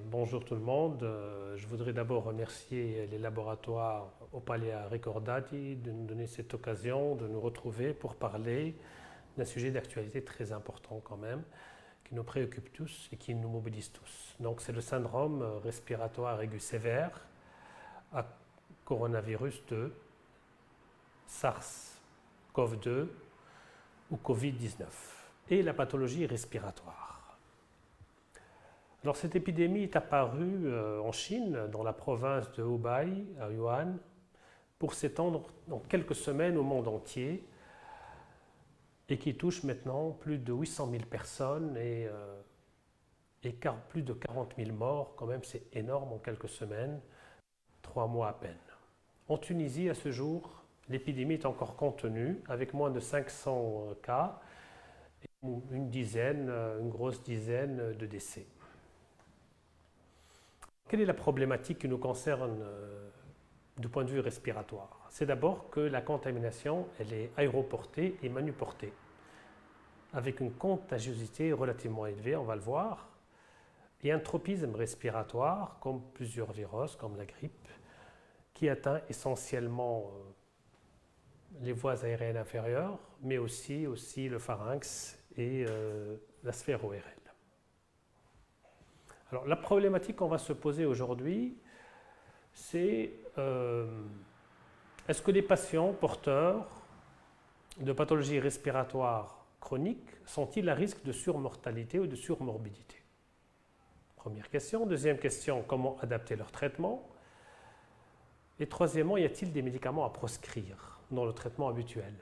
Bonjour tout le monde. Je voudrais d'abord remercier les laboratoires Opalia Ricordati de nous donner cette occasion de nous retrouver pour parler d'un sujet d'actualité très important quand même, qui nous préoccupe tous et qui nous mobilise tous. Donc c'est le syndrome respiratoire aigu sévère à coronavirus 2, SARS-CoV-2 ou Covid-19 et la pathologie respiratoire. Alors cette épidémie est apparue en Chine, dans la province de Hubei, à Wuhan, pour s'étendre dans quelques semaines au monde entier et qui touche maintenant plus de 800 000 personnes et plus de 40 000 morts. Quand même, c'est énorme en quelques semaines, 3 mois à peine. En Tunisie, à ce jour, l'épidémie est encore contenue avec moins de 500 cas et une grosse dizaine de décès. Quelle est la problématique qui nous concerne du point de vue respiratoire? C'est d'abord que la contamination, elle est aéroportée et manuportée, avec une contagiosité relativement élevée, on va le voir, et un tropisme respiratoire, comme plusieurs virus, comme la grippe, qui atteint essentiellement les voies aériennes inférieures, mais aussi le pharynx et la sphère ORL. Alors, la problématique qu'on va se poser aujourd'hui, c'est est-ce que les patients porteurs de pathologies respiratoires chroniques sont-ils à risque de surmortalité ou de surmorbidité? Première question. Deuxième question, comment adapter leur traitement? Et troisièmement, y a-t-il des médicaments à proscrire dans le traitement habituel?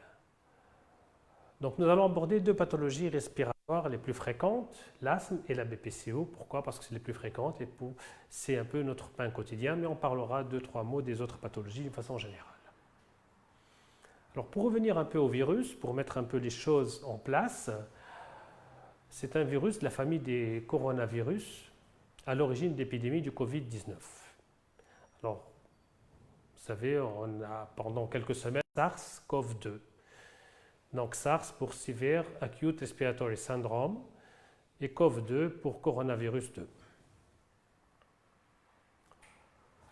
Donc nous allons aborder deux pathologies respiratoires les plus fréquentes, l'asthme et la BPCO. Pourquoi? Parce que c'est les plus fréquentes et c'est un peu notre pain quotidien, mais on parlera 2-3 mots des autres pathologies de façon générale. Alors pour revenir un peu au virus, pour mettre un peu les choses en place, c'est un virus de la famille des coronavirus à l'origine de l'épidémie du Covid-19. Alors, vous savez, on a pendant quelques semaines SARS-CoV-2. Donc SARS pour Severe Acute Respiratory Syndrome et CoV-2 pour coronavirus 2.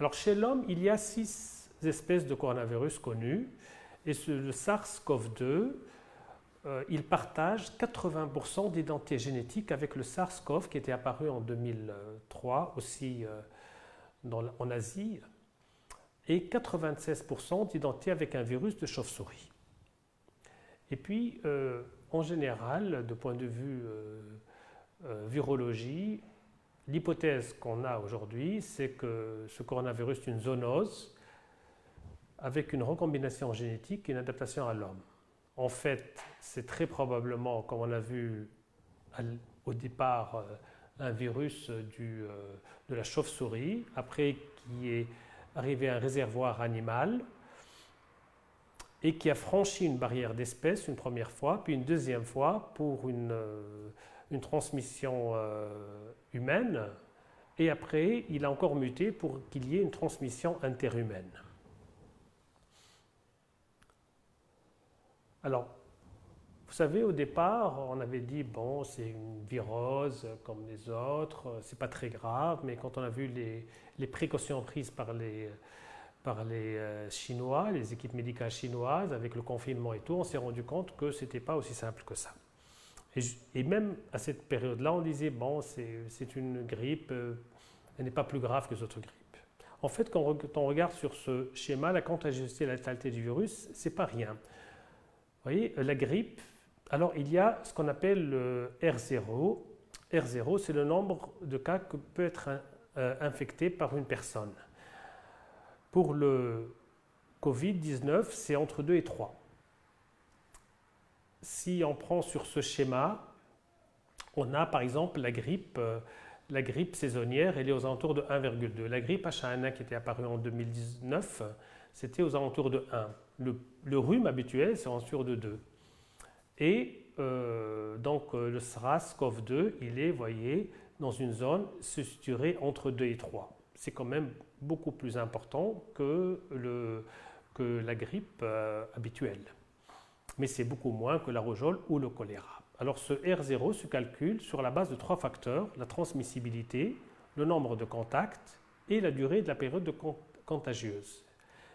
Alors chez l'homme, il y a 6 espèces de coronavirus connues et le SARS-CoV-2, il partage 80% d'identité génétique avec le SARS-CoV qui était apparu en 2003 aussi en Asie et 96% d'identité avec un virus de chauve-souris. Et puis, en général, de point de vue virologie, l'hypothèse qu'on a aujourd'hui, c'est que ce coronavirus est une zoonose avec une recombination génétique et une adaptation à l'homme. En fait, c'est très probablement, comme on a vu au départ, un virus de la chauve-souris, après qui est arrivé à un réservoir animal, et qui a franchi une barrière d'espèce une première fois, puis une deuxième fois pour une transmission humaine, et après il a encore muté pour qu'il y ait une transmission interhumaine. Alors, vous savez, au départ, on avait dit, bon, c'est une virose comme les autres, c'est pas très grave, mais quand on a vu les précautions prises par les Chinois, les équipes médicales chinoises, avec le confinement et tout, on s'est rendu compte que ce n'était pas aussi simple que ça. Et même à cette période-là, on disait, bon, c'est une grippe, elle n'est pas plus grave que les autres grippes. En fait, quand on regarde sur ce schéma, la contagiosité et la létalité du virus, c'est pas rien. Vous voyez, la grippe, alors il y a ce qu'on appelle le R0. R0, c'est le nombre de cas que peut être infecté par une personne. Pour le Covid-19, c'est entre 2 et 3. Si on prend sur ce schéma, on a par exemple la grippe saisonnière, elle est aux alentours de 1,2. La grippe H1N1 qui était apparue en 2019, c'était aux alentours de 1. Le rhume habituel, c'est aux alentours de 2. Et donc le SARS-CoV-2, il est, vous voyez, dans une zone située entre 2 et 3. C'est quand même beaucoup plus important que la grippe habituelle. Mais c'est beaucoup moins que la rougeole ou le choléra. Alors ce R0 se calcule sur la base de 3 facteurs, la transmissibilité, le nombre de contacts et la durée de la période contagieuse.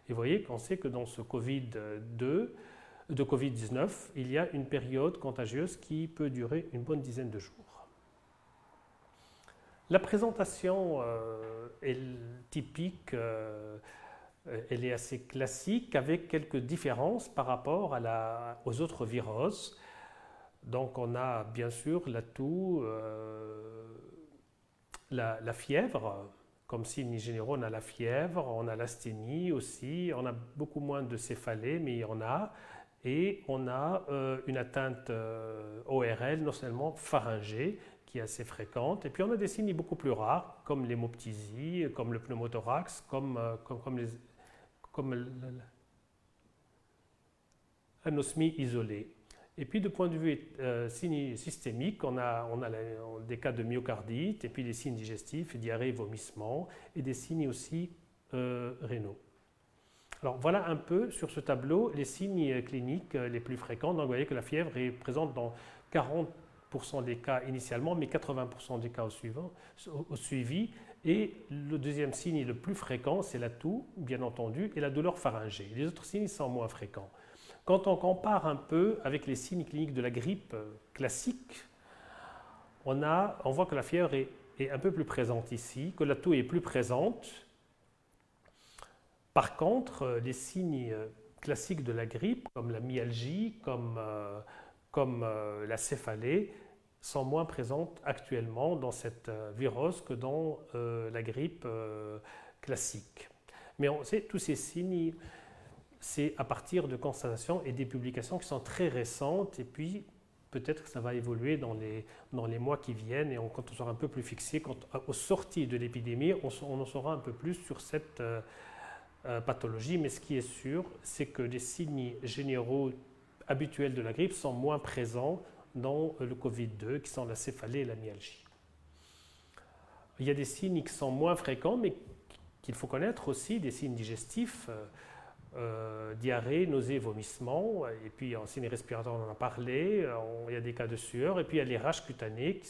Et vous voyez qu'on sait que dans ce Covid-19, il y a une période contagieuse qui peut durer une bonne dizaine de jours. La présentation est typique, elle est assez classique avec quelques différences par rapport aux autres viroses. Donc on a bien sûr la toux, la fièvre, comme signes généraux on a la fièvre, on a l'asthénie aussi, on a beaucoup moins de céphalée mais il y en a, et on a une atteinte ORL, non seulement pharyngée, qui est assez fréquente, et puis on a des signes beaucoup plus rares comme l'hémoptysie, comme le pneumothorax, comme l'anosmie isolée. Et puis, de point de vue signes systémiques, on a des cas de myocardite, et puis des signes digestifs, diarrhée, vomissement, et des signes aussi rénaux. Alors, voilà un peu sur ce tableau les signes cliniques les plus fréquents. Donc, vous voyez que la fièvre est présente dans 40% des cas initialement, mais 80% des cas au suivi. Et le deuxième signe le plus fréquent, c'est la toux, bien entendu, et la douleur pharyngée. Les autres signes sont moins fréquents. Quand on compare un peu avec les signes cliniques de la grippe classique, on voit que la fièvre est un peu plus présente ici, que la toux est plus présente. Par contre, les signes classiques de la grippe, comme la myalgie, comme la céphalée, sont moins présentes actuellement dans cette virose que dans la grippe classique. Mais on sait tous ces signes, c'est à partir de constatations et des publications qui sont très récentes, et puis peut-être que ça va évoluer dans les mois qui viennent, et quand on sera un peu plus fixé, aux sorties de l'épidémie, on en saura un peu plus sur cette pathologie. Mais ce qui est sûr, c'est que les signes généraux habituels de la grippe sont moins présents dans le Covid-2, qui sont la céphalée et la myalgie. Il y a des signes qui sont moins fréquents, mais qu'il faut connaître aussi, des signes digestifs, diarrhée, nausée, vomissement, et puis en signes respiratoires on en a parlé, il y a des cas de sueur, et puis il y a les rages cutanées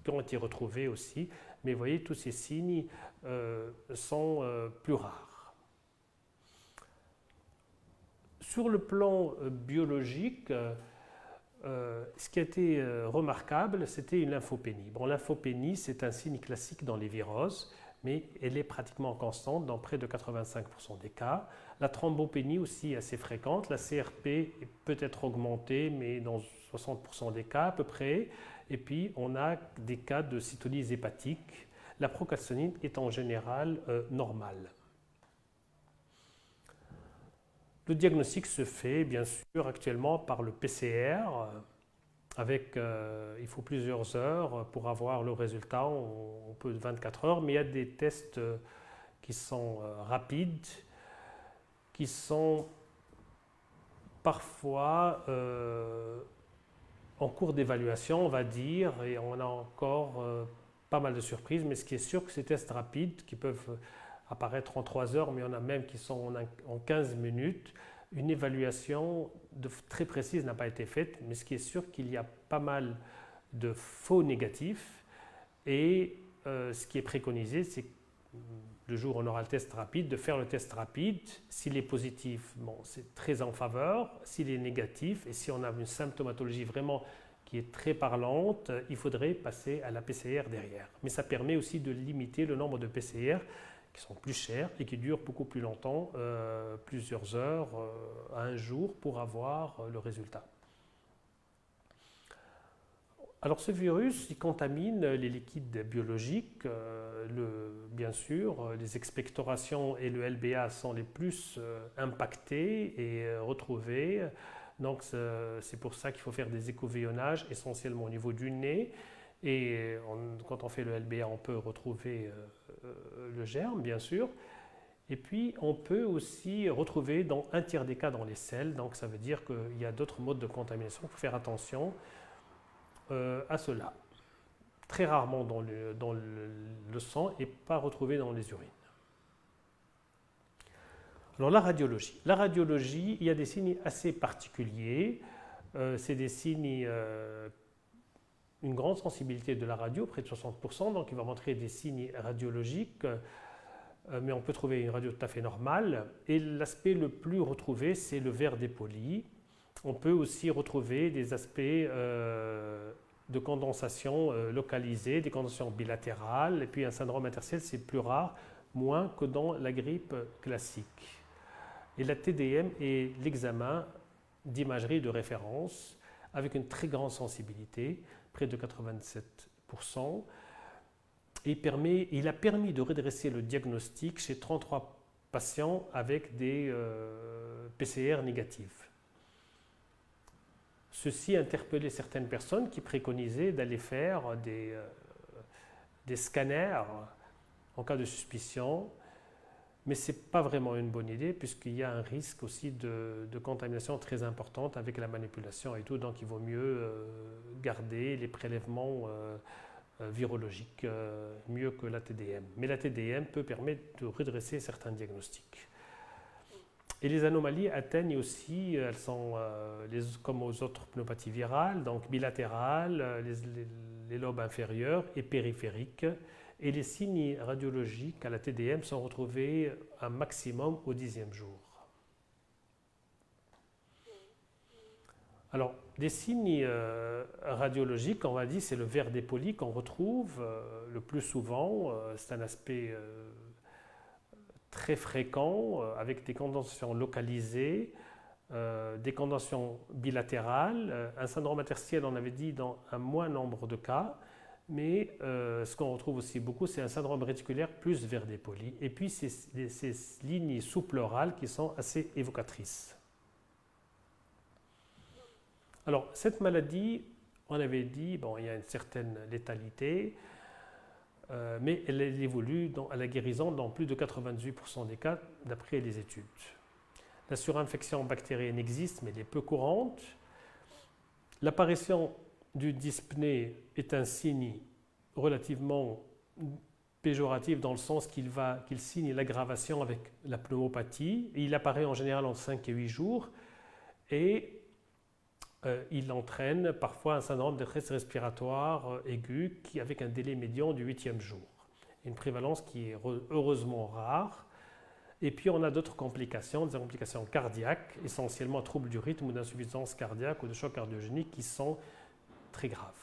qui ont été retrouvés aussi, mais vous voyez tous ces signes sont plus rares. Sur le plan biologique, ce qui a été remarquable, c'était une lymphopénie. Bon, lymphopénie, c'est un signe classique dans les viroses, mais elle est pratiquement constante dans près de 85% des cas. La thrombopénie aussi est assez fréquente. La CRP peut être augmentée, mais dans 60% des cas à peu près. Et puis, on a des cas de cytolyse hépatique. La procalcénine est en général normale. Le diagnostic se fait, bien sûr, actuellement par le PCR. Il faut plusieurs heures pour avoir le résultat, on peut 24 heures, mais il y a des tests qui sont rapides, qui sont parfois en cours d'évaluation, on va dire, et on a encore pas mal de surprises, mais ce qui est sûr, que ces tests rapides, qui peuvent apparaître en 3 heures, mais il y en a même qui sont en 15 minutes, une évaluation très précise n'a pas été faite, mais ce qui est sûr, qu'il y a pas mal de faux négatifs, et ce qui est préconisé, c'est le jour où on aura le test rapide, de faire le test rapide. S'il est positif, bon, c'est très en faveur. S'il est négatif, et si on a une symptomatologie vraiment qui est très parlante, il faudrait passer à la PCR derrière. Mais ça permet aussi de limiter le nombre de PCR qui sont plus chers et qui durent beaucoup plus longtemps, plusieurs heures à un jour, pour avoir le résultat. Alors ce virus, il contamine les liquides biologiques, bien sûr, les expectorations et le LBA sont les plus impactés et retrouvés. Donc c'est pour ça qu'il faut faire des écouvillonnages essentiellement au niveau du nez. Et quand on fait le LBA, on peut retrouver le germe, bien sûr. Et puis, on peut aussi retrouver dans un tiers des cas dans les selles. Donc, ça veut dire qu'il y a d'autres modes de contamination. Il faut faire attention à cela. Très rarement dans le sang et pas retrouvé dans les urines. Alors, la radiologie. La radiologie, il y a des signes assez particuliers. C'est des signes une grande sensibilité de la radio, près de 60%, donc il va montrer des signes radiologiques, mais on peut trouver une radio tout à fait normale. Et l'aspect le plus retrouvé, c'est le verre dépoli. On peut aussi retrouver des aspects de condensation localisée, des condensations bilatérales, et puis un syndrome interstitiel, c'est plus rare, moins que dans la grippe classique. Et la TDM est l'examen d'imagerie de référence avec une très grande sensibilité, près de 87%. Et il a permis de redresser le diagnostic chez 33 patients avec des PCR négatifs. Ceci interpellait certaines personnes qui préconisaient d'aller faire des scanners en cas de suspicion, mais ce n'est pas vraiment une bonne idée puisqu'il y a un risque aussi de contamination très importante avec la manipulation et tout, donc il vaut mieux garder les prélèvements virologiques mieux que la TDM. Mais la TDM peut permettre de redresser certains diagnostics. Et les anomalies atteignent aussi, elles sont comme aux autres pneumopathies virales, donc bilatérales, les lobes inférieurs et périphériques. Et les signes radiologiques à la TDM sont retrouvés un maximum au 10e jour. Alors, des signes radiologiques, on va dire, c'est le verre dépoli qu'on retrouve le plus souvent. C'est un aspect très fréquent avec des condensations localisées, des condensations bilatérales, un syndrome interstitiel, on avait dit, dans un moins nombre de cas. Mais ce qu'on retrouve aussi beaucoup, c'est un syndrome réticulaire plus verre dépoli. Et puis ces lignes sous-pleurales qui sont assez évocatrices. Alors, cette maladie, on avait dit, bon, il y a une certaine létalité, mais elle évolue à la guérison dans plus de 98% des cas, d'après les études. La surinfection bactérienne existe, mais elle est peu courante. L'apparition du dyspnée est un signe relativement péjoratif dans le sens qu'il signe l'aggravation avec la pneumopathie. Et il apparaît en général en 5 et 8 jours et il entraîne parfois un syndrome de détresse respiratoire aiguë avec un délai médian du 8e jour. Une prévalence qui est heureusement rare. Et puis on a d'autres complications, des complications cardiaques, essentiellement troubles du rythme ou d'insuffisance cardiaque ou de choc cardiogénique qui sont très graves.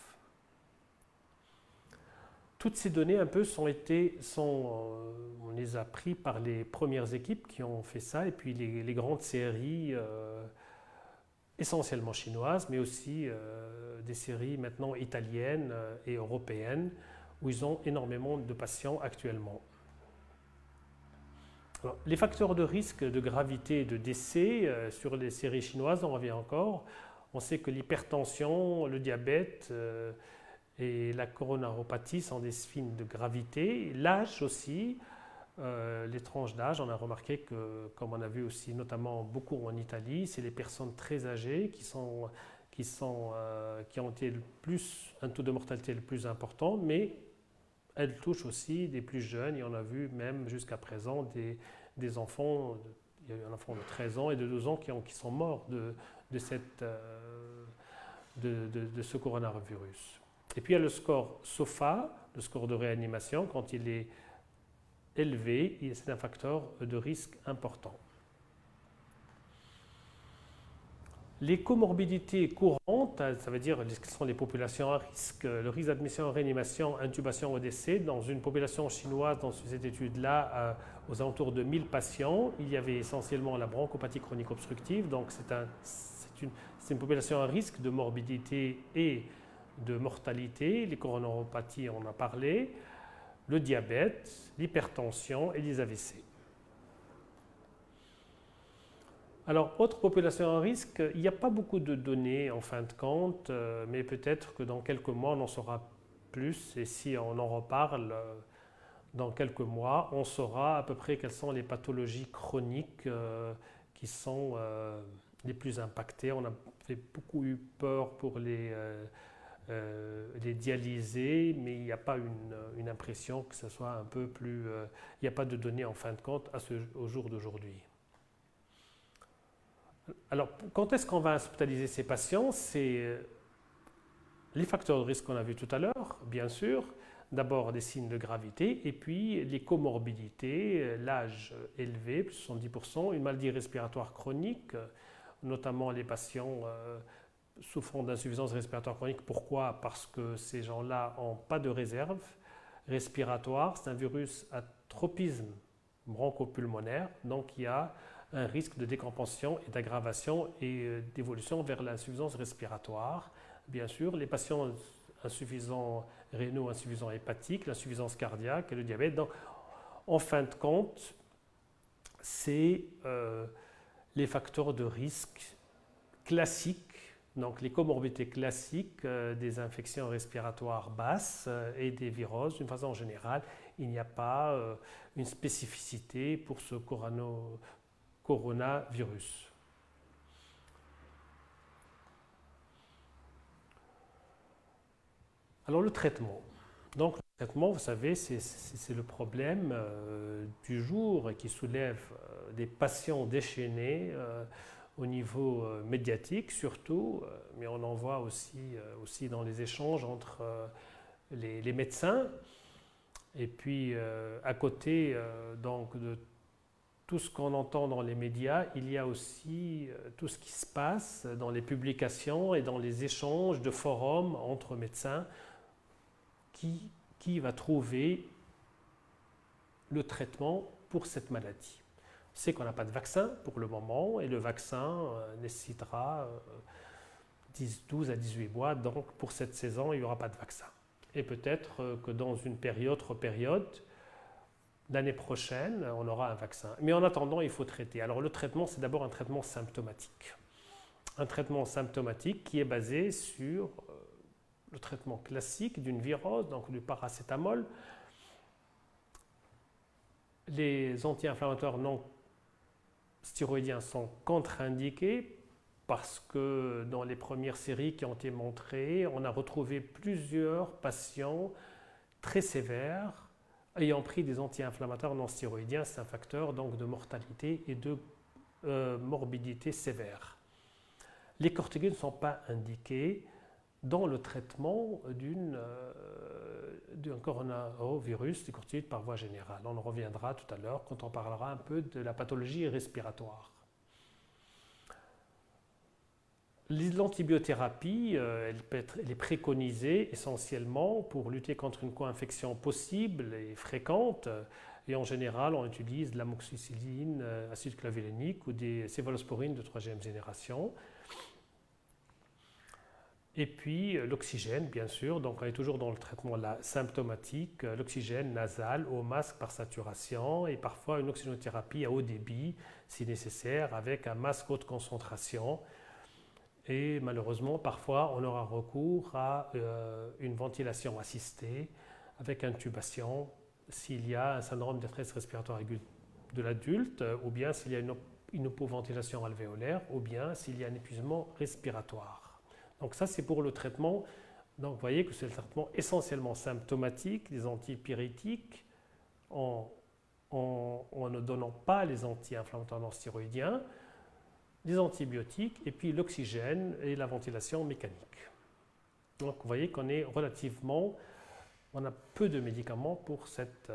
Toutes ces données un peu on les a pris par les premières équipes qui ont fait ça et puis les grandes séries essentiellement chinoises mais aussi des séries maintenant italiennes et européennes où ils ont énormément de patients actuellement. Alors, les facteurs de risque de gravité et de décès sur les séries chinoises, on revient encore. On sait que l'hypertension, le diabète et la coronaropathie sont des signes de gravité. L'âge aussi, les tranches d'âge, on a remarqué que, comme on a vu aussi notamment beaucoup en Italie, c'est les personnes très âgées qui ont été un taux de mortalité le plus important, mais elles touchent aussi des plus jeunes. Et on a vu même jusqu'à présent des enfants, il y a eu un enfant de 13 ans et de 12 ans qui sont morts de ce coronavirus. Et puis il y a le score SOFA, le score de réanimation, quand il est élevé, c'est un facteur de risque important. Les comorbidités courantes, ça veut dire quelles sont les populations à risque, le risque d'admission en réanimation, intubation ou décès. Dans une population chinoise, dans cette étude-là, aux alentours de 1000 patients, il y avait essentiellement la bronchopathie chronique obstructive, donc c'est une population à risque de morbidité et de mortalité. Les coronaropathies, on en a parlé, le diabète, l'hypertension et les AVC. Alors, autre population à risque, il n'y a pas beaucoup de données en fin de compte, mais peut-être que dans quelques mois, on en saura plus. Et si on en reparle dans quelques mois, on saura à peu près quelles sont les pathologies chroniques qui sont les plus impactées. On a beaucoup eu peur pour les dialysés, mais il n'y a pas une impression que ce soit un peu plus... il n'y a pas de données en fin de compte au jour d'aujourd'hui. Alors, quand est-ce qu'on va hospitaliser ces patients? C'est les facteurs de risque qu'on a vus tout à l'heure, bien sûr, d'abord des signes de gravité et puis les comorbidités, l'âge élevé, plus de 70%, une maladie respiratoire chronique, notamment les patients souffrant d'insuffisance respiratoire chronique. Pourquoi? Parce que ces gens-là n'ont pas de réserve respiratoire. C'est un virus à tropisme bronchopulmonaire, donc il y a un risque de décompensation et d'aggravation et d'évolution vers l'insuffisance respiratoire. Bien sûr, les patients insuffisants rénaux, insuffisants hépatiques, l'insuffisance cardiaque et le diabète. Donc, en fin de compte, c'est les facteurs de risque classiques, donc les comorbidités classiques des infections respiratoires basses et des viroses. D'une façon générale, il n'y a pas une spécificité pour ce coronavirus. Alors le traitement. Donc le traitement, vous savez, c'est le problème du jour qui soulève des passions déchaînées au niveau médiatique surtout, mais on en voit aussi dans les échanges entre les médecins. Et puis à côté donc de tout ce qu'on entend dans les médias, il y a aussi tout ce qui se passe dans les publications et dans les échanges de forums entre médecins qui va trouver le traitement pour cette maladie. On sait qu'on n'a pas de vaccin pour le moment et le vaccin nécessitera 12 à 18 mois, donc pour cette saison, il n'y aura pas de vaccin. Et peut-être que dans une autre période, l'année prochaine, on aura un vaccin. Mais en attendant, il faut traiter. Alors le traitement, c'est d'abord un traitement symptomatique. Un traitement symptomatique qui est basé sur le traitement classique d'une virose, donc du paracétamol. Les anti-inflammatoires non stéroïdiens sont contre-indiqués parce que dans les premières séries qui ont été montrées, on a retrouvé plusieurs patients très sévères ayant pris des anti-inflammatoires non stéroïdiens. C'est un facteur donc de mortalité et de morbidité sévère. Les corticoïdes ne sont pas indiqués dans le traitement d'un coronavirus, du corticoïde par voie générale. On en reviendra tout à l'heure quand on parlera un peu de la pathologie respiratoire. L'antibiothérapie, elle est préconisée essentiellement pour lutter contre une co-infection possible et fréquente. Et en général, on utilise de l'amoxicilline, acide clavulénique ou des céphalosporines de troisième génération. Et puis l'oxygène, bien sûr, donc on est toujours dans le traitement symptomatique, l'oxygène nasal au masque par saturation et parfois une oxygénothérapie à haut débit si nécessaire avec un masque haute concentration. Et malheureusement, parfois, on aura recours à une ventilation assistée avec intubation s'il y a un syndrome de détresse respiratoire aiguë de l'adulte ou bien s'il y a une hypoventilation alvéolaire ou bien s'il y a un épuisement respiratoire. Donc ça, c'est pour le traitement. Donc vous voyez que c'est le traitement essentiellement symptomatique, des antipyrétiques en ne donnant pas les anti-inflammatoires non stéroïdiens, les antibiotiques et puis l'oxygène et la ventilation mécanique. Donc vous voyez qu'on est on a peu de médicaments pour cette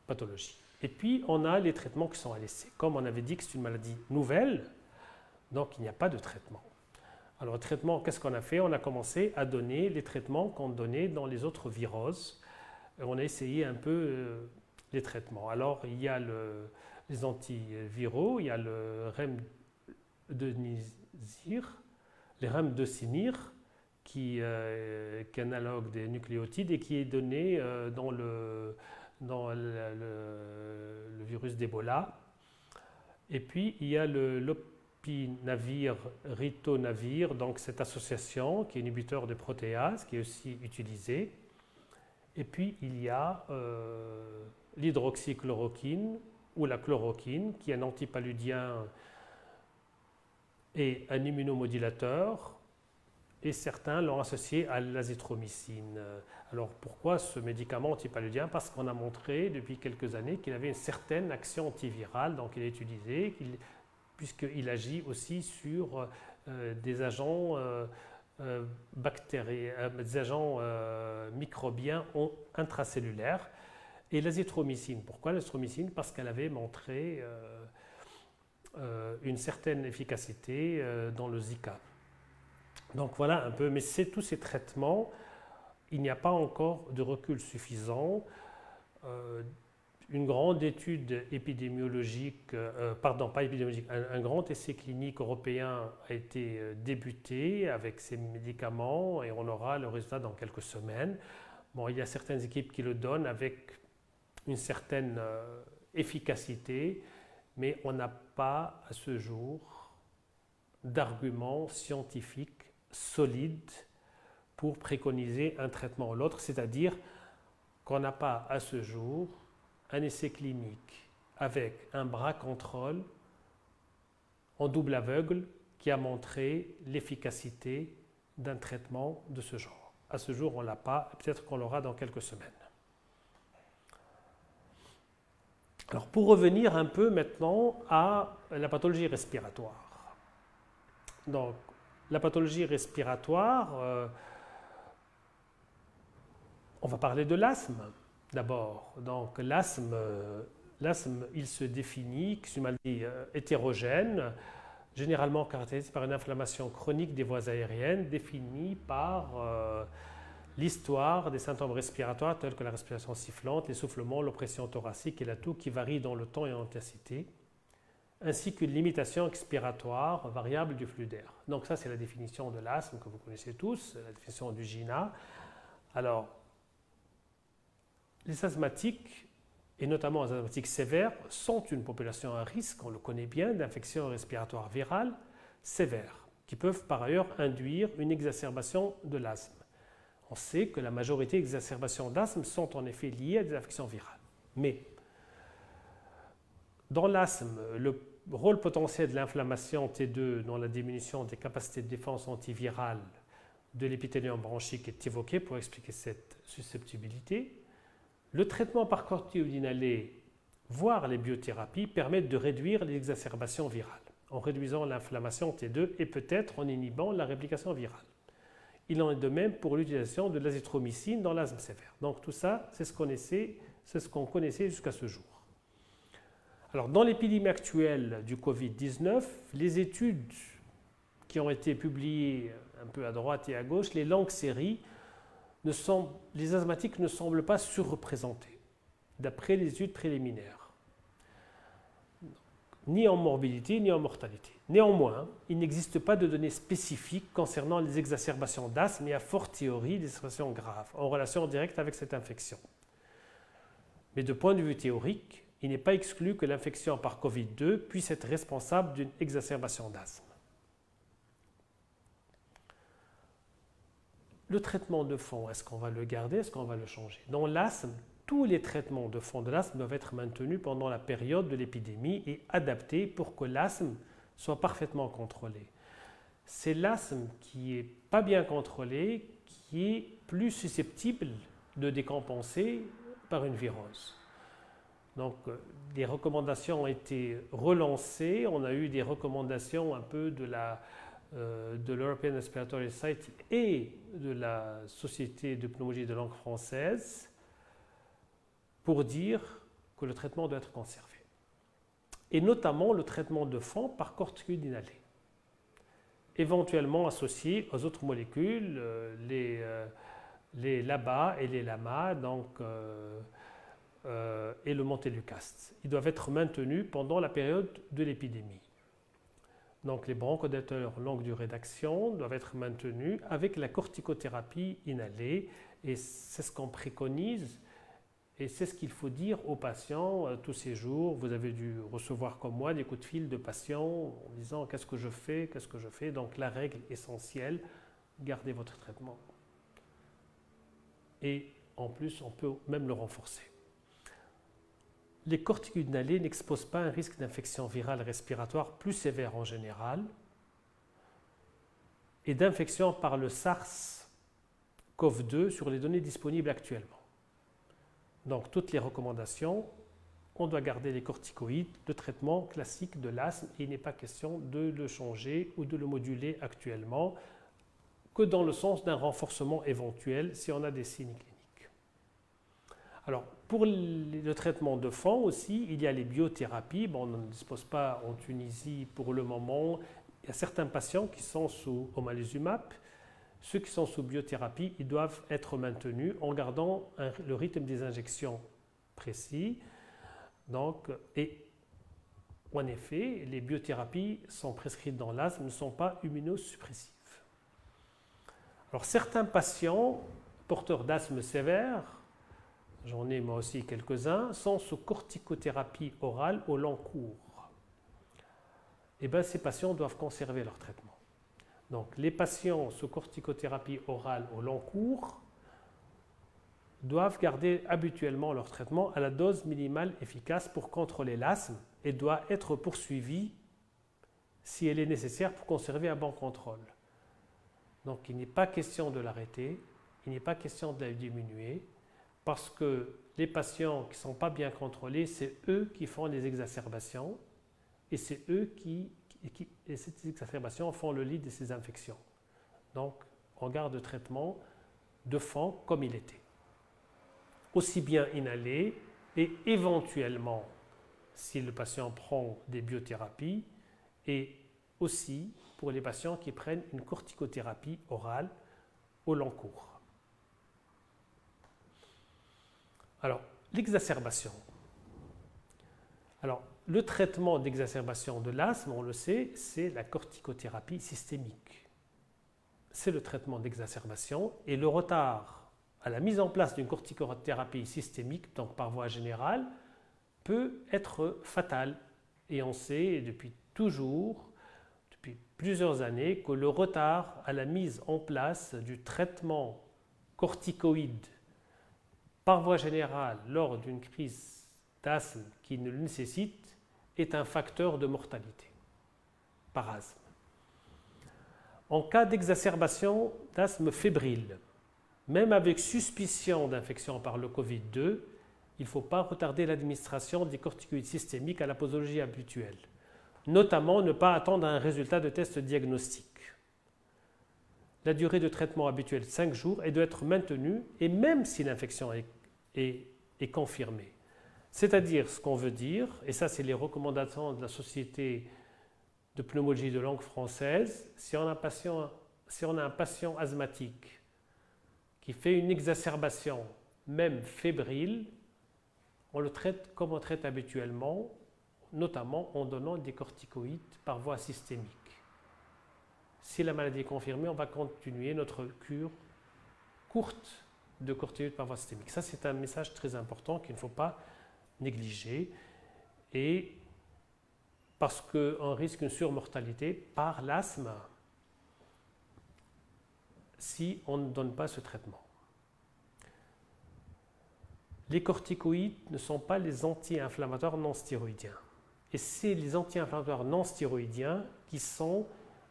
pathologie. Et puis on a les traitements qui sont à l'essai. Comme on avait dit que c'est une maladie nouvelle, donc il n'y a pas de traitement. Alors le traitement, qu'est-ce qu'on a fait? On a commencé à donner les traitements qu'on donnait dans les autres viroses. On a essayé un peu les traitements. Alors il y a les antiviraux, il y a le remdesivir, qui est analogue des nucléotides et qui est donné dans le virus d'Ebola. Et puis il y a lopinavir, ritonavir, donc cette association qui est inhibiteur de protéases, qui est aussi utilisée. Et puis il y a l'hydroxychloroquine ou la chloroquine, qui est un antipaludien et un immunomodulateur, et certains l'ont associé à l'azithromycine. Alors pourquoi ce médicament antipaludien? Parce qu'on a montré depuis quelques années qu'il avait une certaine action antivirale, donc il est utilisé, puisqu'il agit aussi sur des agents des agents microbiens intracellulaires. Et l'azithromycine. Pourquoi l'azithromycine? Parce qu'elle avait montré une certaine efficacité dans le Zika. Donc voilà un peu, mais c'est tous ces traitements, il n'y a pas encore de recul suffisant. Une grande étude épidémiologique, pardon, pas épidémiologique, un grand essai clinique européen a été débuté avec ces médicaments et on aura le résultat dans quelques semaines. Bon, il y a certaines équipes qui le donnent avec une certaine efficacité, mais on n'a pas à ce jour d'arguments scientifiques solides pour préconiser un traitement ou l'autre, c'est-à-dire qu'on n'a pas à ce jour un essai clinique avec un bras contrôle en double aveugle qui a montré l'efficacité d'un traitement de ce genre. À ce jour, on ne l'a pas, peut-être qu'on l'aura dans quelques semaines. Alors, pour revenir un peu maintenant à la pathologie respiratoire. Donc, la pathologie respiratoire, on va parler de l'asthme d'abord. Donc, l'asthme, il se définit, hétérogène, généralement caractérisé par une inflammation chronique des voies aériennes, définie par l'histoire des symptômes respiratoires tels que la respiration sifflante, l'essoufflement, l'oppression thoracique et la toux qui varient dans le temps et en intensité, ainsi qu'une limitation expiratoire variable du flux d'air. Donc ça, c'est la définition de l'asthme que vous connaissez tous, la définition du GINA. Alors, les asthmatiques, et notamment les asthmatiques sévères, sont une population à risque, on le connaît bien, d'infections respiratoires virales sévères, qui peuvent par ailleurs induire une exacerbation de l'asthme. On sait que la majorité des exacerbations d'asthme sont en effet liées à des infections virales. Mais dans l'asthme, le rôle potentiel de l'inflammation T2 dans la diminution des capacités de défense antivirale de l'épithélium bronchique est évoqué pour expliquer cette susceptibilité. Le traitement par corticoïdes inhalés, voire les biothérapies, permettent de réduire les exacerbations virales en réduisant l'inflammation T2 et peut-être en inhibant la réplication virale. Il en est de même pour l'utilisation de l'azithromycine dans l'asthme sévère. Donc tout ça, c'est ce qu'on connaissait jusqu'à ce jour. Alors dans l'épidémie actuelle du Covid-19, les études qui ont été publiées un peu à droite et à gauche, les longues séries, les asthmatiques ne semblent pas surreprésentés, d'après les études préliminaires, ni en morbidité ni en mortalité. Néanmoins, il n'existe pas de données spécifiques concernant les exacerbations d'asthme et a fortiori des exacerbations graves en relation directe avec cette infection. Mais de point de vue théorique, il n'est pas exclu que l'infection par Covid-2 puisse être responsable d'une exacerbation d'asthme. Le traitement de fond, est-ce qu'on va le garder, est-ce qu'on va le changer? Dans l'asthme, tous les traitements de fond de l'asthme doivent être maintenus pendant la période de l'épidémie et adaptés pour que l'asthme soit parfaitement contrôlé. C'est l'asthme qui n'est pas bien contrôlé qui est plus susceptible de décompenser par une virose. Donc, les recommandations ont été relancées. On a eu des recommandations un peu de l'European Respiratory Society et de la Société de pneumologie de langue française pour dire que le traitement doit être conservé. Et notamment le traitement de fond par corticoïdes inhalés, éventuellement associé aux autres molécules, les LABA et les LAMA, et le montelukast. Ils doivent être maintenus pendant la période de l'épidémie. Donc les bronchodilateurs longue durée d'action doivent être maintenus avec la corticothérapie inhalée et c'est ce qu'on préconise et c'est ce qu'il faut dire aux patients tous ces jours. Vous avez dû recevoir comme moi des coups de fil de patients en disant qu'est-ce que je fais. Donc la règle essentielle, gardez votre traitement. Et en plus, on peut même le renforcer. Les corticoïdes inhalés n'exposent pas un risque d'infection virale respiratoire plus sévère en général et d'infection par le SARS-CoV-2 sur les données disponibles actuellement. Donc, toutes les recommandations, on doit garder les corticoïdes, le traitement classique de l'asthme, et il n'est pas question de le changer ou de le moduler actuellement. que dans le sens d'un renforcement éventuel si on a des signes cliniques. Alors, pour le traitement de fond aussi, il y a les biothérapies. Bon, on ne dispose pas en Tunisie pour le moment. Il y a certains patients qui sont sous omalizumab. Ceux qui sont sous biothérapie, ils doivent être maintenus en gardant le rythme des injections précis. Donc, et en effet, les biothérapies sont prescrites dans l'asthme, ne sont pas immunosuppressives. Alors, certains patients porteurs d'asthme sévère, j'en ai moi aussi quelques-uns, sont sous corticothérapie orale au long cours. Et bien, ces patients doivent conserver leur traitement. Donc, les patients sous corticothérapie orale au long cours doivent garder habituellement leur traitement à la dose minimale efficace pour contrôler l'asthme et doit être poursuivie si elle est nécessaire pour conserver un bon contrôle. Donc, il n'est pas question de l'arrêter, il n'est pas question de la diminuer, parce que les patients qui ne sont pas bien contrôlés, c'est eux qui font les exacerbations et c'est eux et ces exacerbations font le lit de ces infections. Donc, on garde le traitement de fond comme il était. Aussi bien inhalé et éventuellement, si le patient prend des biothérapies, et aussi pour les patients qui prennent une corticothérapie orale au long cours. Alors, l'exacerbation. Alors, le traitement d'exacerbation de l'asthme, on le sait, c'est la corticothérapie systémique. C'est le traitement d'exacerbation et le retard à la mise en place d'une corticothérapie systémique, donc par voie générale, peut être fatal. Et on sait depuis toujours, depuis plusieurs années, que le retard à la mise en place du traitement corticoïde par voie générale lors d'une crise d'asthme qui ne le nécessite est un facteur de mortalité par asthme. En cas d'exacerbation d'asthme fébrile, même avec suspicion d'infection par le Covid-2, il ne faut pas retarder l'administration des corticoïdes systémiques à la posologie habituelle. Notamment, ne pas attendre un résultat de test diagnostique. La durée de traitement habituelle, 5 jours, et doit être maintenue, et même si l'infection est confirmée. C'est-à-dire, ce qu'on veut dire, et ça c'est les recommandations de la Société de pneumologie de langue française, si on a un patient asthmatique qui fait une exacerbation, même fébrile, on le traite comme on traite habituellement, notamment en donnant des corticoïdes par voie systémique. Si la maladie est confirmée, on va continuer notre cure courte de corticoïdes par voie systémique. Ça, c'est un message très important qu'il ne faut pas négliger, et parce qu'on risque une surmortalité par l'asthme si on ne donne pas ce traitement. Les corticoïdes ne sont pas les anti-inflammatoires non stéroïdiens. Et c'est les anti-inflammatoires non stéroïdiens qui sont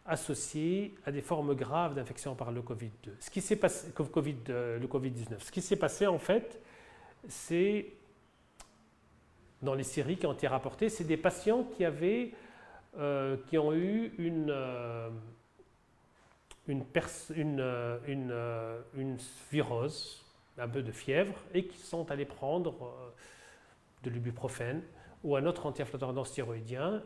associés à des formes graves d'infection par le Covid-2. Le Covid-19. Ce qui s'est passé en fait, c'est dans les séries qui ont été rapportées, c'est des patients qui ont eu une virose, un peu de fièvre, et qui sont allés prendre de l'ibuprofène ou un autre anti-inflammatoire non stéroïdien.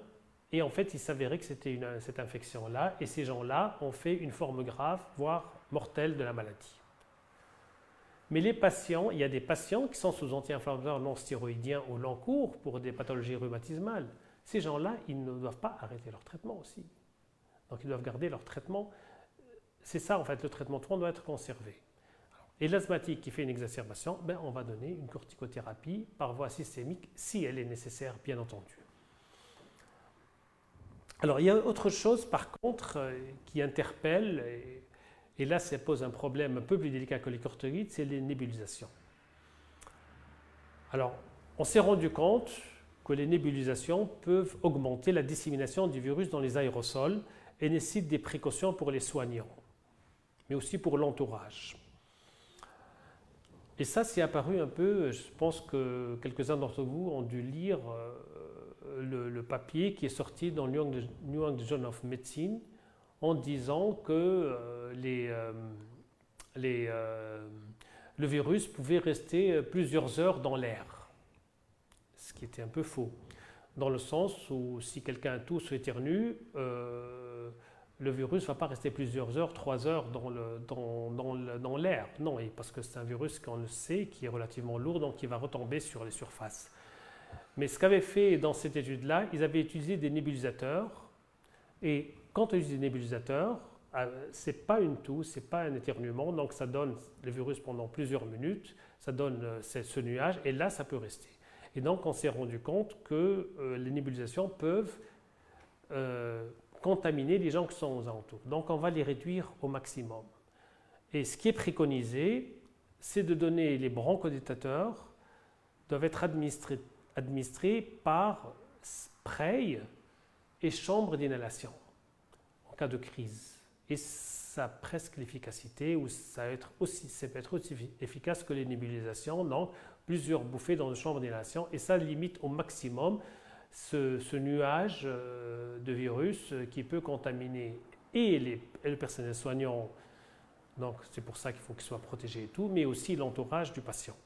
Et en fait, il s'avérait que c'était cette infection-là, et ces gens-là ont fait une forme grave, voire mortelle de la maladie. Mais il y a des patients qui sont sous anti-inflammatoires non stéroïdiens au long cours pour des pathologies rhumatismales. Ces gens-là, ils ne doivent pas arrêter leur traitement aussi. Donc, ils doivent garder leur traitement. C'est ça, en fait, le traitement de fond doit être conservé. Et l'asthmatique qui fait une exacerbation, on va donner une corticothérapie par voie systémique si elle est nécessaire, bien entendu. Alors, il y a autre chose, par contre, qui interpelle, et là, ça pose un problème un peu plus délicat que les corticoïdes, c'est les nébulisations. Alors, on s'est rendu compte que les nébulisations peuvent augmenter la dissémination du virus dans les aérosols et nécessitent des précautions pour les soignants, mais aussi pour l'entourage. Et ça, c'est apparu un peu, je pense que quelques-uns d'entre vous ont dû lire le papier qui est sorti dans le New England Journal of Medicine en disant que le virus pouvait rester plusieurs heures dans l'air, ce qui était un peu faux, dans le sens où si quelqu'un tousse ou éternue, le virus ne va pas rester plusieurs heures, 3 heures dans l'air. Non, parce que c'est un virus qu'on le sait, qui est relativement lourd, donc il va retomber sur les surfaces. Mais ce qu'avaient fait dans cette étude-là, ils avaient utilisé des nébulisateurs. Et quand on utilise des nébulisateurs, ce n'est pas une toux, ce n'est pas un éternuement, donc ça donne le virus pendant plusieurs minutes, ça donne ce nuage, et là, ça peut rester. Et donc, on s'est rendu compte que les nébulisations peuvent contaminer les gens qui sont aux alentours. Donc, on va les réduire au maximum. Et ce qui est préconisé, c'est de donner les bronchodilatateurs, doivent être administrés par spray et chambre d'inhalation en cas de crise. Et ça a presque l'efficacité, ou ça peut être aussi efficace que les nébulisations, donc plusieurs bouffées dans une chambre d'inhalation, et ça limite au maximum ce nuage de virus qui peut contaminer et le personnel soignant, donc c'est pour ça qu'il faut qu'il soit protégé et tout, mais aussi l'entourage du patient.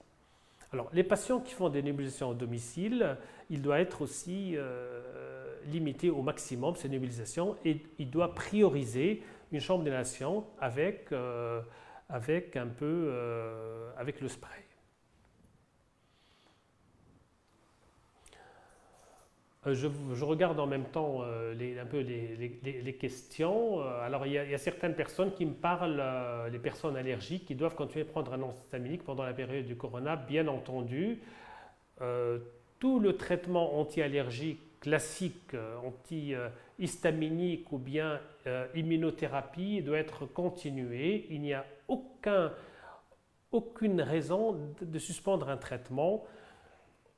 Alors, les patients qui font des nébulisations au domicile, il doit être aussi limité au maximum ces nébulisations, et il doit prioriser une chambre d'inhalation avec le spray. Je regarde en même temps un peu les questions. Alors, il y a certaines personnes qui me parlent, les personnes allergiques, qui doivent continuer de prendre un antihistaminique pendant la période du corona, bien entendu. Tout le traitement anti-allergique classique, antihistaminique ou bien immunothérapie doit être continué. Il n'y a aucune raison de suspendre un traitement.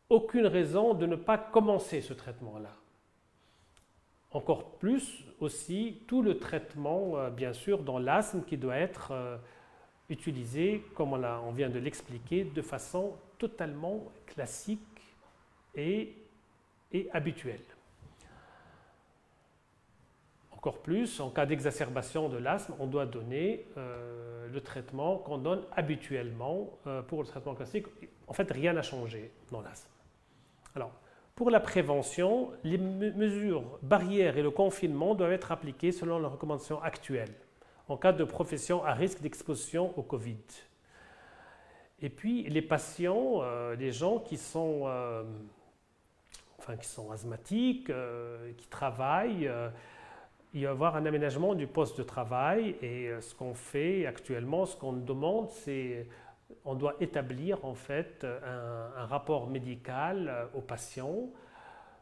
Aucune raison de ne pas commencer ce traitement-là. Encore plus aussi tout le traitement, bien sûr, dans l'asthme qui doit être utilisé, comme on vient de l'expliquer, de façon totalement classique et habituelle. Encore plus, en cas d'exacerbation de l'asthme, on doit donner le traitement qu'on donne habituellement pour le traitement classique. En fait, rien n'a changé dans l'asthme. Alors, pour la prévention, les mesures barrières et le confinement doivent être appliquées selon les recommandations actuelles en cas de profession à risque d'exposition au Covid. Et puis, les patients, les gens qui sont asthmatiques, qui travaillent, il va y avoir un aménagement du poste de travail, et ce qu'on fait actuellement, ce qu'on demande, c'est on doit établir en fait un rapport médical au patient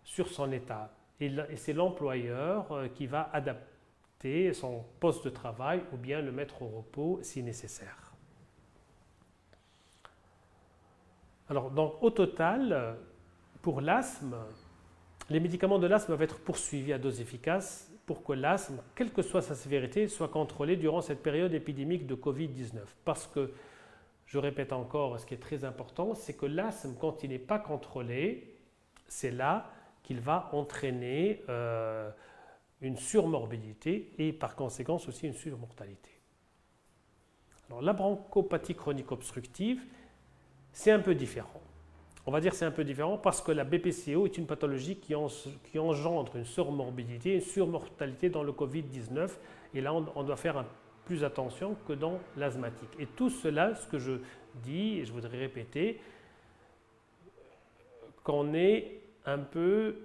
sur son état. Et c'est l'employeur qui va adapter son poste de travail ou bien le mettre au repos si nécessaire. Alors, donc, au total, pour l'asthme, les médicaments de l'asthme doivent être poursuivis à dose efficace pour que l'asthme, quelle que soit sa sévérité, soit contrôlé durant cette période épidémique de Covid-19. Parce que, je répète encore, ce qui est très important, c'est que l'asthme, quand il n'est pas contrôlé, c'est là qu'il va entraîner une surmorbidité et par conséquent aussi une surmortalité. Alors, la bronchopathie chronique obstructive, c'est un peu différent. On va dire que c'est un peu différent parce que la BPCO est une pathologie qui engendre une surmorbidité, une surmortalité dans le Covid-19. Et là, on doit faire plus attention que dans l'asthmatique. Et tout cela, ce que je dis, et je voudrais répéter, qu'on est un peu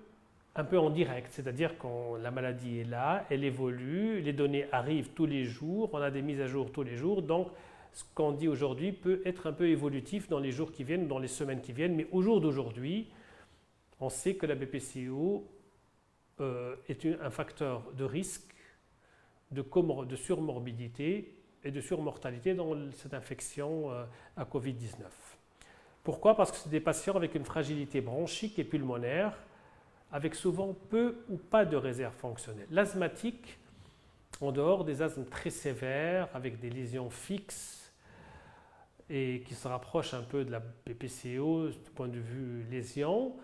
en direct, c'est-à-dire que la maladie est là, elle évolue, les données arrivent tous les jours, on a des mises à jour tous les jours, donc ce qu'on dit aujourd'hui peut être un peu évolutif dans les jours qui viennent, dans les semaines qui viennent, mais au jour d'aujourd'hui, on sait que la BPCO est un facteur de risque de surmorbidité et de surmortalité dans cette infection à Covid-19. Pourquoi ? Parce que c'est des patients avec une fragilité bronchique et pulmonaire, avec souvent peu ou pas de réserve fonctionnelle. L'asthmatique, en dehors des asthmes très sévères, avec des lésions fixes et qui se rapprochent un peu de la BPCO du point de vue lésion,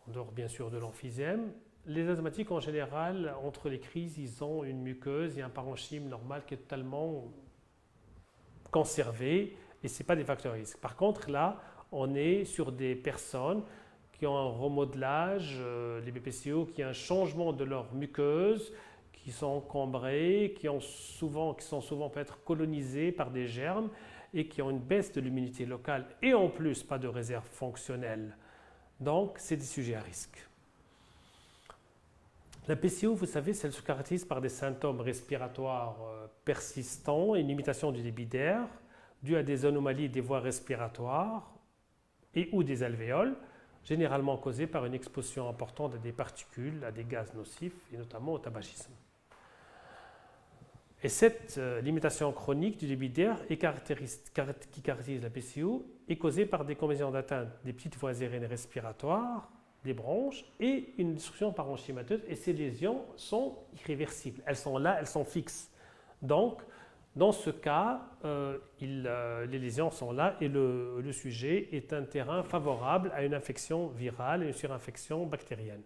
en dehors bien sûr de l'emphysème, Les asthmatiques, en général, entre les crises, ils ont une muqueuse et un parenchyme normal qui est totalement conservé et ce n'est pas des facteurs risques. Par contre, là, on est sur des personnes qui ont un remodelage, les BPCO, qui ont un changement de leur muqueuse, qui sont encombrées, qui sont souvent peut-être colonisées par des germes et qui ont une baisse de l'immunité locale et en plus pas de réserve fonctionnelle. Donc, c'est des sujets à risque. La PCO, vous savez, elle se caractérise par des symptômes respiratoires persistants et une limitation du débit d'air due à des anomalies des voies respiratoires et ou des alvéoles, généralement causées par une exposition importante à des particules, à des gaz nocifs et notamment au tabagisme. Et cette limitation chronique du débit d'air qui caractérise la PCO est causée par des combinaisons d'atteinte des petites voies aériennes respiratoires, des bronches et une destruction parenchymateuse. Et ces lésions sont irréversibles. Elles sont là, elles sont fixes. Donc, dans ce cas, les lésions sont là et le sujet est un terrain favorable à une infection virale et une surinfection bactérienne.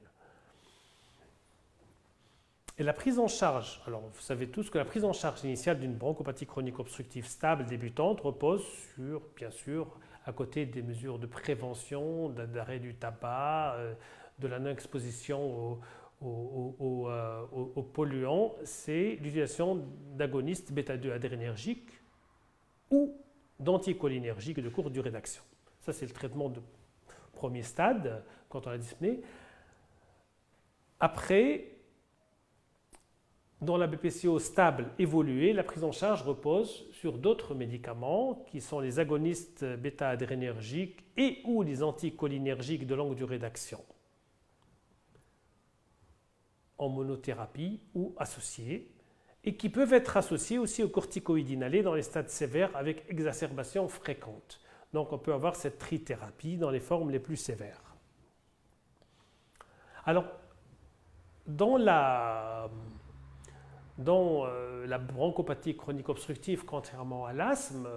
Et la prise en charge, alors vous savez tous que la prise en charge initiale d'une bronchopathie chronique obstructive stable débutante repose sur, bien sûr, à côté des mesures de prévention, d'arrêt du tabac, de la non-exposition aux polluants, c'est l'utilisation d'agonistes bêta-2 adrénergiques ou d'anticholinergiques de courte durée d'action. Ça, c'est le traitement de premier stade, quand on a dyspnée. Après, dans la BPCO stable évoluée, la prise en charge repose sur d'autres médicaments qui sont les agonistes bêta-adrénergiques et ou les anticholinergiques de longue durée d'action en monothérapie ou associés et qui peuvent être associés aussi aux corticoïdes inhalés dans les stades sévères avec exacerbation fréquente. Donc on peut avoir cette trithérapie dans les formes les plus sévères. Alors, dans la bronchopathie chronique obstructive, contrairement à l'asthme,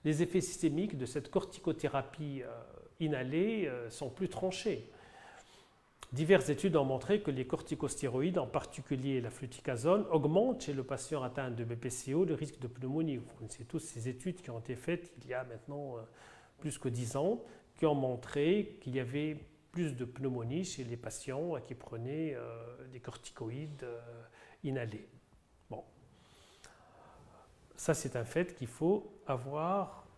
les effets systémiques de cette corticothérapie inhalée sont plus tranchés. Diverses études ont montré que les corticostéroïdes, en particulier la fluticasone, augmentent chez le patient atteint de BPCO le risque de pneumonie. Vous connaissez tous ces études qui ont été faites il y a maintenant plus que 10 ans, qui ont montré qu'il y avait plus de pneumonie chez les patients qui prenaient des corticoïdes inhalés. Bon, ça c'est un fait qu'il faut avoir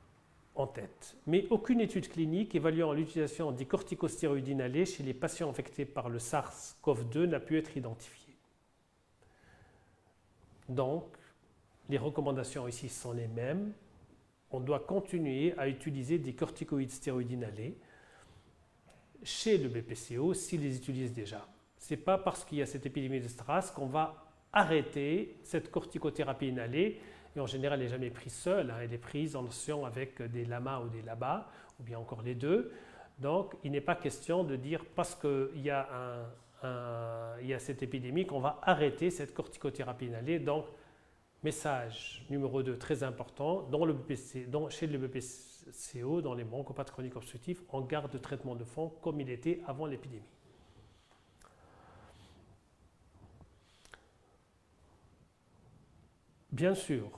en tête. Mais aucune étude clinique évaluant l'utilisation des corticostéroïdes inhalés chez les patients infectés par le SARS-CoV-2 n'a pu être identifiée. Donc, les recommandations ici sont les mêmes. On doit continuer à utiliser des corticoïdes stéroïdes inhalés chez le BPCO s'ils les utilisent déjà. Ce n'est pas parce qu'il y a cette épidémie de SRAS qu'on va arrêter cette corticothérapie inhalée. Et en général, elle n'est jamais prise seule, elle est prise en association avec des LAMA ou des LABA, ou bien encore les deux. Donc, il n'est pas question de dire parce qu'il y a cette épidémie qu'on va arrêter cette corticothérapie inhalée. Donc, message numéro 2, très important, chez le BPCO, dans les bronchopathes chroniques obstructifs, on garde le traitement de fond comme il était avant l'épidémie. Bien sûr,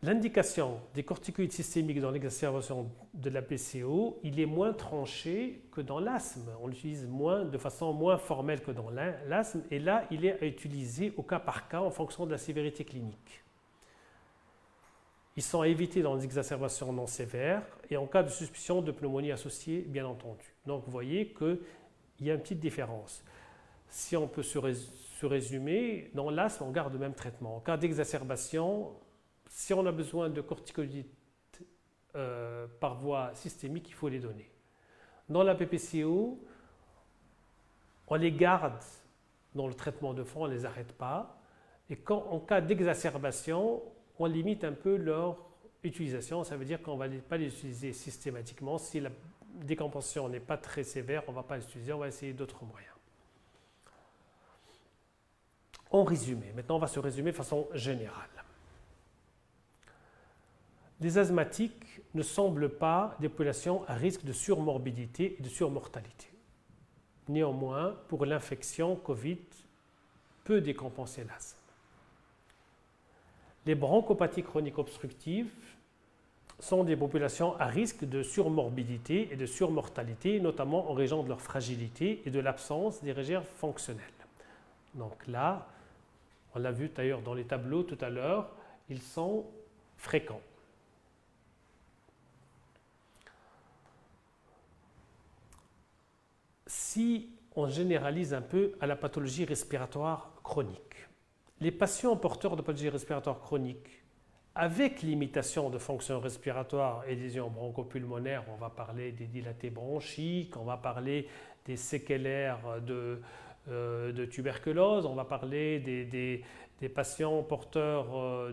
l'indication des corticoïdes systémiques dans l'exacerbation de la PCO, il est moins tranché que dans l'asthme. On l'utilise de façon moins formelle que dans l'asthme. Et là, il est à utiliser au cas par cas en fonction de la sévérité clinique. Ils sont à éviter dans les exacerbations non sévères et en cas de suspicion de pneumonie associée, bien entendu. Donc, vous voyez qu'il y a une petite différence. Si on peut se résumer, dans l'asthme, on garde le même traitement. En cas d'exacerbation, si on a besoin de corticoïdes par voie systémique, il faut les donner. Dans la PPCO, on les garde dans le traitement de fond, on ne les arrête pas. Et en cas d'exacerbation, on limite un peu leur utilisation. Ça veut dire qu'on ne va pas les utiliser systématiquement. Si la décompensation n'est pas très sévère, on ne va pas les utiliser, on va essayer d'autres moyens. En résumé, maintenant on va se résumer de façon générale. Les asthmatiques ne semblent pas des populations à risque de surmorbidité et de surmortalité. néanmoins, pour l'infection Covid, peut décompenser l'asthme. Les bronchopathies chroniques obstructives sont des populations à risque de surmorbidité et de surmortalité, notamment en raison de leur fragilité et de l'absence des réserves fonctionnelles. Donc là, on l'a vu d'ailleurs dans les tableaux tout à l'heure, ils sont fréquents. Si on généralise un peu à la pathologie respiratoire chronique, les patients porteurs de pathologie respiratoire chronique avec limitation de fonction respiratoire et lésions bronchopulmonaires, on va parler des dilatés bronchiques, on va parler des séquelaires de tuberculose, on va parler des patients porteurs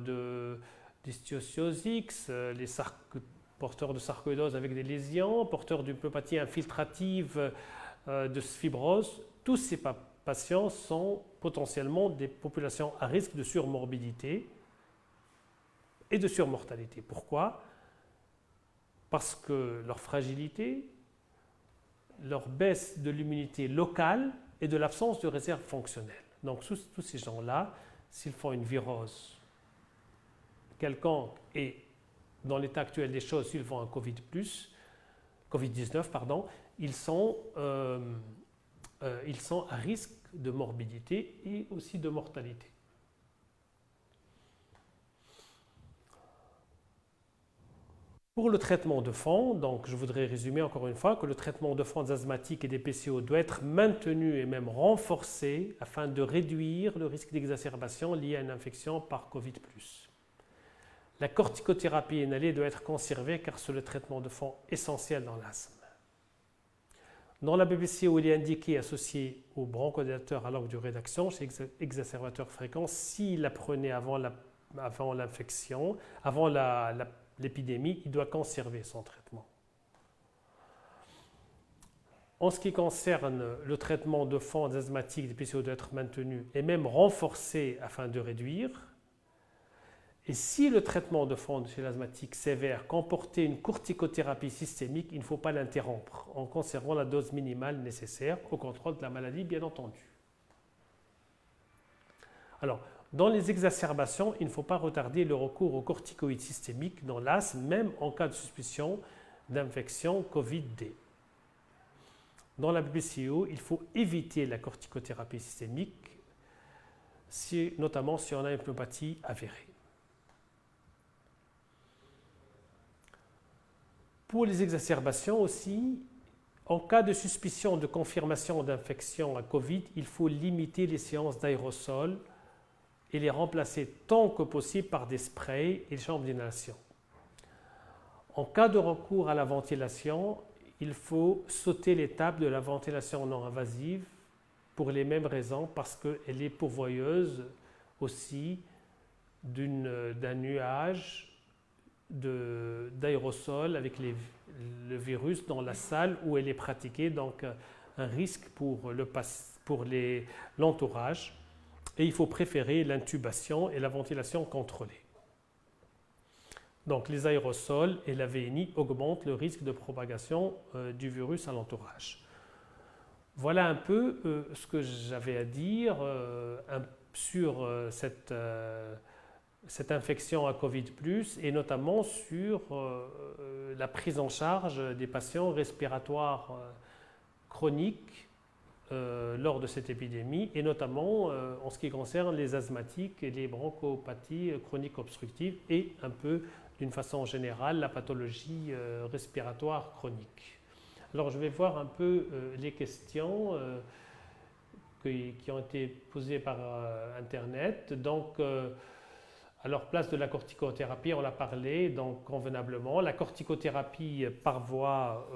d'histiocytose X, les porteurs de sarcoïdose avec des lésions, porteurs d'une pneumopathie infiltrative de fibrose. Tous ces patients sont potentiellement des populations à risque de surmorbidité et de surmortalité. Pourquoi? Parce que leur fragilité, leur baisse de l'immunité locale et de l'absence de réserve fonctionnelle. Donc tous ces gens-là, s'ils font une virose quelconque et dans l'état actuel des choses, s'ils font un Covid-19, ils sont à risque de morbidité et aussi de mortalité. Pour le traitement de fond, donc je voudrais résumer encore une fois que le traitement de fond des asthmatiques et des PCO doit être maintenu et même renforcé afin de réduire le risque d'exacerbation lié à une infection par Covid+. La corticothérapie inhalée doit être conservée car c'est le traitement de fond essentiel dans l'asthme. Dans la BPCO, il est indiqué associé au bronchodilateur à longue durée d'action chez exacerbateur fréquent s'il la prenait avant l'infection, avant l'épidémie, il doit conserver son traitement. En ce qui concerne le traitement de fond des asthmatiques, des PCO doit être maintenu et même renforcé afin de réduire. Et si le traitement de fond chez l'asthmatique sévère comportait une corticothérapie systémique, il ne faut pas l'interrompre en conservant la dose minimale nécessaire au contrôle de la maladie, bien entendu. Alors, dans les exacerbations, il ne faut pas retarder le recours aux corticoïdes systémiques dans l'asthme, même en cas de suspicion d'infection Covid-D. Dans la BPCO, il faut éviter la corticothérapie systémique, notamment si on a une pneumopathie avérée. Pour les exacerbations aussi, en cas de suspicion de confirmation d'infection à Covid, il faut limiter les séances d'aérosols et les remplacer tant que possible par des sprays et des chambres d'inhalation. En cas de recours à la ventilation, il faut sauter l'étape de la ventilation non invasive pour les mêmes raisons, parce qu'elle est pourvoyeuse aussi d'un nuage d'aérosols avec le virus dans la salle où elle est pratiquée, donc un risque pour l'entourage. Et il faut préférer l'intubation et la ventilation contrôlée. Donc les aérosols et la VNI augmentent le risque de propagation du virus à l'entourage. Voilà un peu ce que j'avais à dire sur cette infection à Covid+, et notamment sur la prise en charge des patients respiratoires chroniques lors de cette épidémie, et notamment en ce qui concerne les asthmatiques et les bronchopathies chroniques obstructives, et un peu d'une façon générale la pathologie respiratoire chronique. Alors je vais voir un peu les questions qui ont été posées par Internet. Donc, alors, place de la corticothérapie, on l'a parlé donc convenablement. La corticothérapie par voie,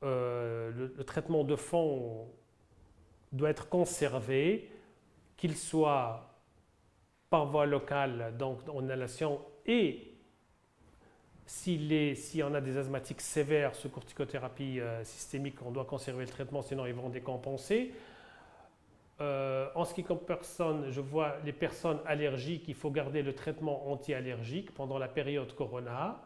le traitement de fond doit être conservé, qu'il soit par voie locale, donc en inhalation, et si on a des asthmatiques sévères sous corticothérapie systémique, on doit conserver le traitement, sinon ils vont décompenser. En ce qui concerne, je vois les personnes allergiques, il faut garder le traitement anti-allergique pendant la période corona.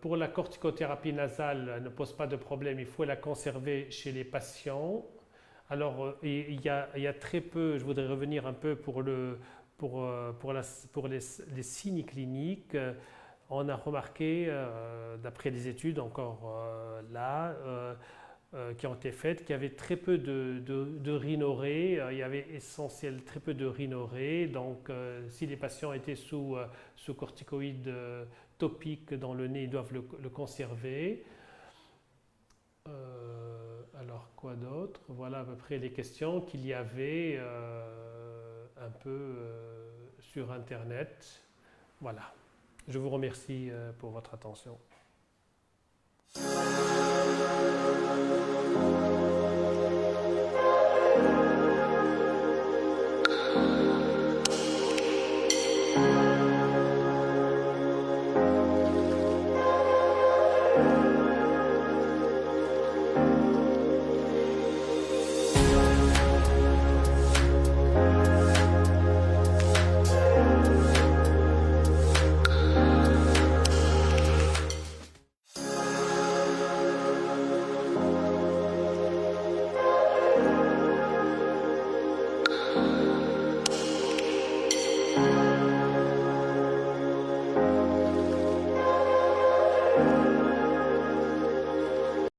pour la corticothérapie nasale, elle ne pose pas de problème, il faut la conserver chez les patients. Alors, il y a très peu, je voudrais revenir un peu pour les signes cliniques. On a remarqué, d'après les études encore qui ont été faites, qu'il y avait très peu de rhinorrhée. Il y avait essentiellement très peu de rhinorrhée. Donc, si les patients étaient sous corticoïdes topiques dans le nez, ils doivent le conserver. Alors, quoi d'autre? Voilà à peu près les questions qu'il y avait un peu sur Internet. Voilà. Je vous remercie pour votre attention.